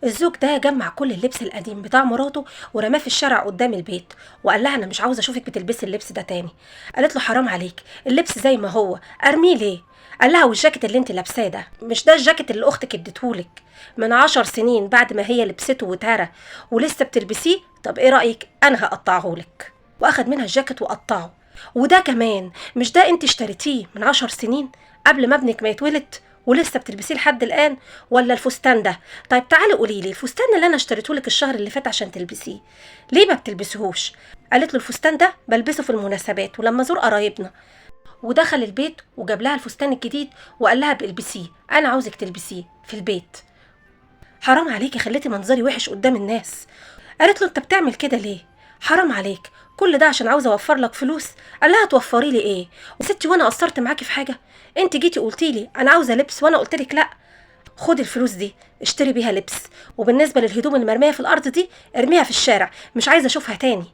الزوج ده جمع كل اللبس القديم بتاع مراته ورماه في الشارع قدام البيت، وقال لها انا مش عاوز اشوفك بتلبسي اللبس ده تاني. قالت له حرام عليك، اللبس زي ما هو ارميه ليه؟ قال لها والجاكيت اللي انت لابساه ده مش ده الجاكيت اللي اختك اديتهولك من 10 سنين بعد ما هي لبسته وتارة ولسه بتلبسيه؟ طب ايه رأيك انا هقطعهولك. واخد منها الجاكيت وقطعه. وده كمان مش ده انت اشتريتيه من 10 سنين قبل ما ابنك ما يتولد ولسه بتلبسيه لحد الآن؟ ولا الفستان ده؟ طيب تعالي قولي لي، الفستان اللي انا اشتريته لك الشهر اللي فات عشان تلبسيه ليه ما بتلبسيهوش؟ قالت له الفستان ده بلبسه في المناسبات ولما ازور قرايبنا. ودخل البيت وجاب لها الفستان الجديد وقال لها بلبسيه، انا عاوزك تلبسيه في البيت. حرام عليكي، خليتي منظري وحش قدام الناس. قالت له انت بتعمل كده ليه؟ حرام عليك، كل ده عشان عاوزه اوفر لك فلوس؟ قال لها توفري لي ايه؟ وستي وانا قصرت معاكي في حاجه؟ انت جيتي قلتي لي انا عاوزه لبس وانا قلت لك لا. خدي الفلوس دي اشتري بيها لبس، وبالنسبه للهدوم المرميه في الارض دي ارميها في الشارع، مش عايزه اشوفها تاني.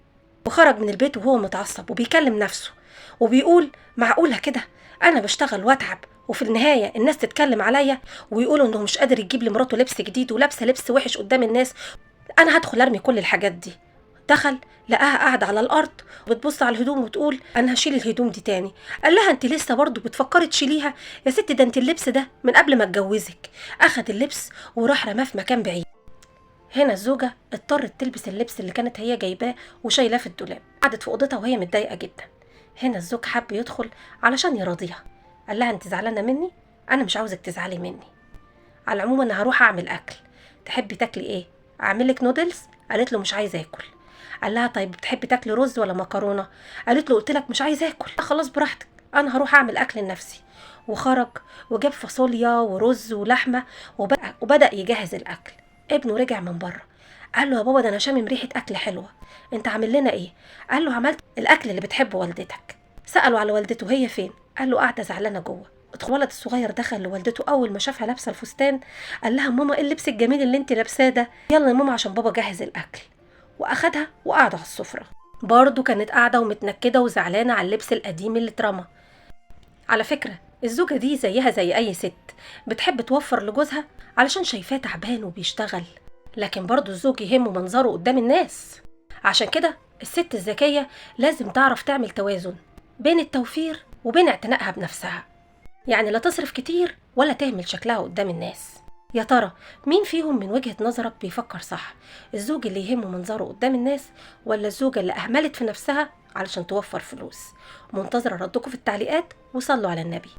وخرج من البيت وهو متعصب وبيكلم نفسه وبيقول معقوله كده انا بشتغل واتعب وفي النهايه الناس تتكلم عليا ويقولوا انه مش قادر يجيب لمراته لبس جديد ولابسه لبس وحش قدام الناس؟ انا هدخل ارمي كل الحاجات دي. دخل لقاها قاعده على الارض وبتبص على الهدوم وتقول انا هشيل الهدوم دي تاني. قال لها انت لسه برضه بتفكري تشيليها؟ يا ست ده انت اللبس ده من قبل ما اتجوزك. اخد اللبس وراح رماه في مكان بعيد. هنا الزوجه اضطرت تلبس اللبس اللي كانت هي جايباه وشايلاه في الدولاب، قعدت في اوضتها وهي متضايقه جدا. هنا الزوج حب يدخل علشان يراضيها. قال لها انت زعلانه مني؟ انا مش عاوزك تزعلي مني. على العموم انا هروح اعمل اكل، تحبي تاكلي ايه؟ اعملك نودلز؟ قالت له مش عايزه اكل. قال لها طيب بتحبي تاكلي رز ولا مكرونه؟ قالت له قلت لك مش عايزه اكل. خلاص براحتك، انا هروح اعمل اكل لنفسي. وخرج وجاب فاصوليا ورز ولحمه وبدأ يجهز الاكل. ابنه رجع من بره، قال له يا بابا ده انا شامم ريحه اكل حلوه، انت عامل لنا ايه؟ قال له عملت الاكل اللي بتحبه والدتك. سألوا على والدته هي فين؟ قال له قاعده زعلانه جوه. الولد الصغير دخل لوالدته اول ما شافها لابسه الفستان، قال لها ماما ايه اللبس الجميل اللي انت لابساه ده؟ يلا يا ماما عشان بابا جهز الاكل. واخدها وقعدوا على السفره. برضه كانت قاعده ومتنكده وزعلانه على اللبس القديم اللي اترمى. على فكره الزوجه دي زيها زي اي ست، بتحب توفر لجوزها علشان شايفاه تعبان وبيشتغل، لكن برضه الزوج يهمه منظره قدام الناس. عشان كده الست الذكيه لازم تعرف تعمل توازن بين التوفير وبين اعتنائها بنفسها، يعني لا تصرف كتير ولا تهمل شكلها قدام الناس. يا ترى مين فيهم من وجهة نظرك بيفكر صح؟ الزوج اللي يهمه منظره قدام الناس ولا الزوجة اللي أهملت في نفسها علشان توفر فلوس؟ منتظرة ردكم في التعليقات وصلوا على النبي.